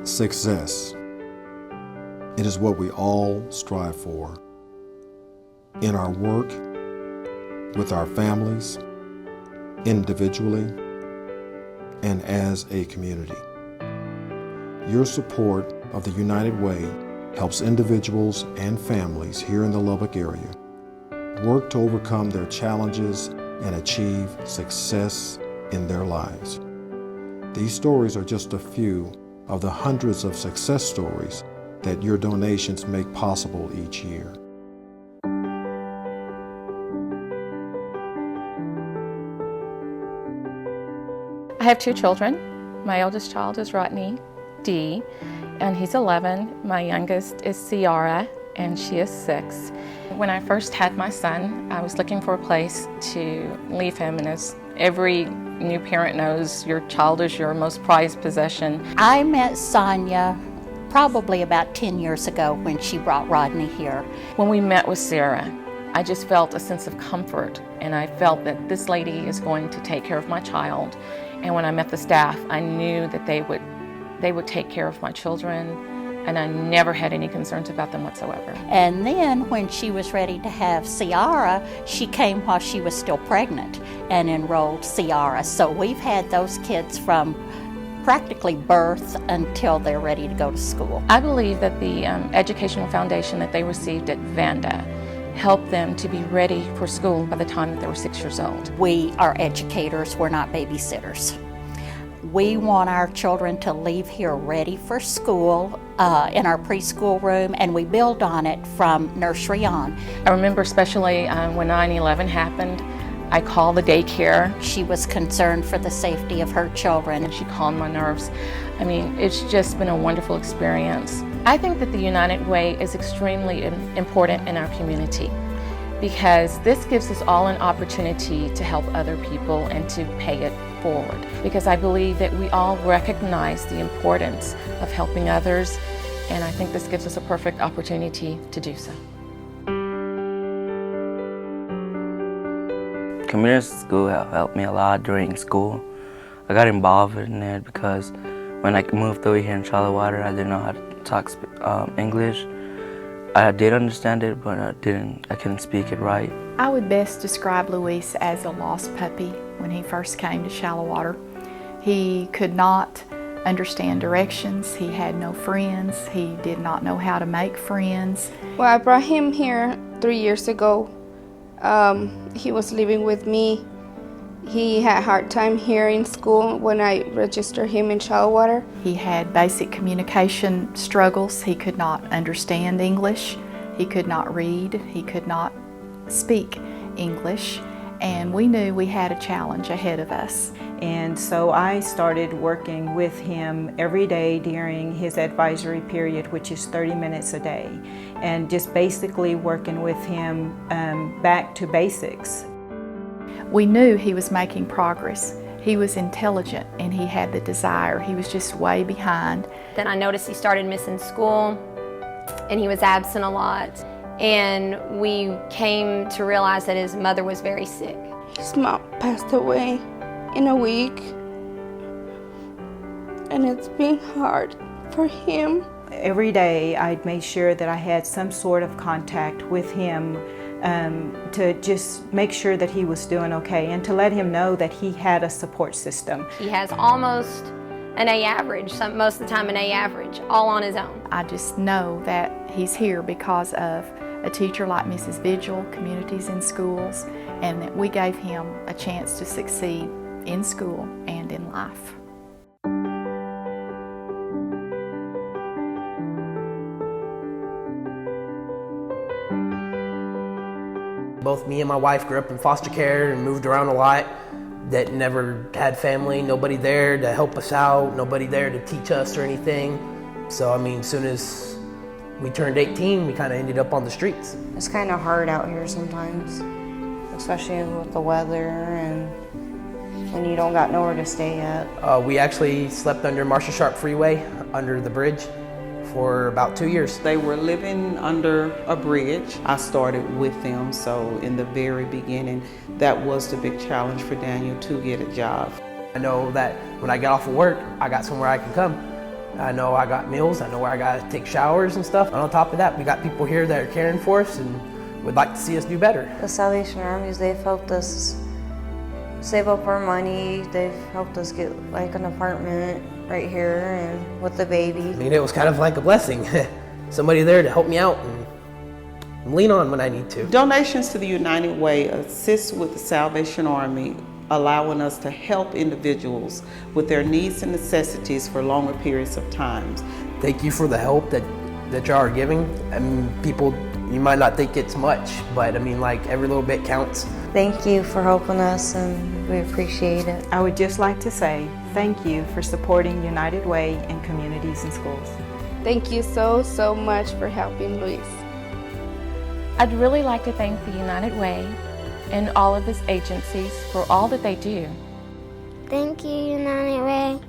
Success. It is what we all strive for. In our work, with our families, individually, and as a community. Your support of the United Way helps individuals and families here in the Lubbock area work to overcome their challenges and achieve success in their lives. These stories are just a few of the hundreds of success stories that your donations make possible each year. I have 2 children. My eldest child is Rodney D, and he's 11. My youngest is Ciara, and she is 6. When I first had my son, I was looking for a place to leave him, and as every new parent knows, your child is your most prized possession. I met Sonia probably about 10 years ago when she brought Rodney here. When we met with Sarah, I just felt a sense of comfort, and I felt that this lady is going to take care of my child. And when I met the staff, I knew that they would take care of my children, and I never had any concerns about them whatsoever. And then when she was ready to have Ciara, she came while she was still pregnant and enrolled Ciara. So we've had those kids from practically birth until they're ready to go to school. I believe that the educational foundation that they received at Vanda helped them to be ready for school by the time that they were 6 years old. We are educators, we're not babysitters. We want our children to leave here ready for school in our preschool room, and we build on it from nursery on. I remember especially when 9/11 happened, I called the daycare. She was concerned for the safety of her children. And she calmed my nerves. I mean, it's just been a wonderful experience. I think that the United Way is extremely important in our community because this gives us all an opportunity to help other people and to pay it forward. Because I believe that we all recognize the importance of helping others, and I think this gives us a perfect opportunity to do so. Community school helped me a lot during school. I got involved in it because when I moved over here in Charlotte, I didn't know how to talk English. I did understand it, but I couldn't speak it right. I would best describe Luis as a lost puppy when he first came to Shallow Water. He could not understand directions, he had no friends, he did not know how to make friends. Well, I brought him here 3 years ago. He was living with me. He had a hard time here in school when I registered him in Shallow Water. He had basic communication struggles. He could not understand English, he could not read, he could not speak English, and we knew we had a challenge ahead of us. And so I started working with him every day during his advisory period, which is 30 minutes a day, and just basically working with him back to basics. We knew he was making progress. He was intelligent and he had the desire. He was just way behind. Then I noticed he started missing school and he was absent a lot. And we came to realize that his mother was very sick. His mom passed away in a week, and it's been hard for him. Every day I'd make sure that I had some sort of contact with him to just make sure that he was doing okay and to let him know that he had a support system. He has almost an A average, most of the time an A average, all on his own. I just know that he's here because of a teacher like Mrs. Vigil, Communities in Schools, and that we gave him a chance to succeed in school and in life. Both me and my wife grew up in foster care and moved around a lot. That never had family, nobody there to help us out, nobody there to teach us or anything. So I mean, as soon as we turned 18, we kind of ended up on the streets. It's kind of hard out here sometimes, especially with the weather and when you don't got nowhere to stay at. We actually slept under Marshall Sharp Freeway, under the bridge, for about 2 years. They were living under a bridge. I started with them, so in the very beginning, that was the big challenge for Daniel to get a job. I know that when I get off of work, I got somewhere I can come. I know I got meals, I know where I gotta take showers and stuff. And on top of that, we got people here that are caring for us and would like to see us do better. The Salvation Armies, they've helped us save up our money. They've helped us get like an apartment right here and with the baby. I mean, it was kind of like a blessing. Somebody there to help me out and lean on when I need to. Donations to the United Way assist with the Salvation Army, allowing us to help individuals with their needs and necessities for longer periods of time. Thank you for the help that y'all are giving. I mean, people, you might not think it's much, but I mean, like, every little bit counts. Thank you for helping us, and we appreciate it. I would just like to say thank you for supporting United Way in communities and schools. Thank you so much for helping Luis. I'd really like to thank the United Way and all of its agencies for all that they do. Thank you, United Way.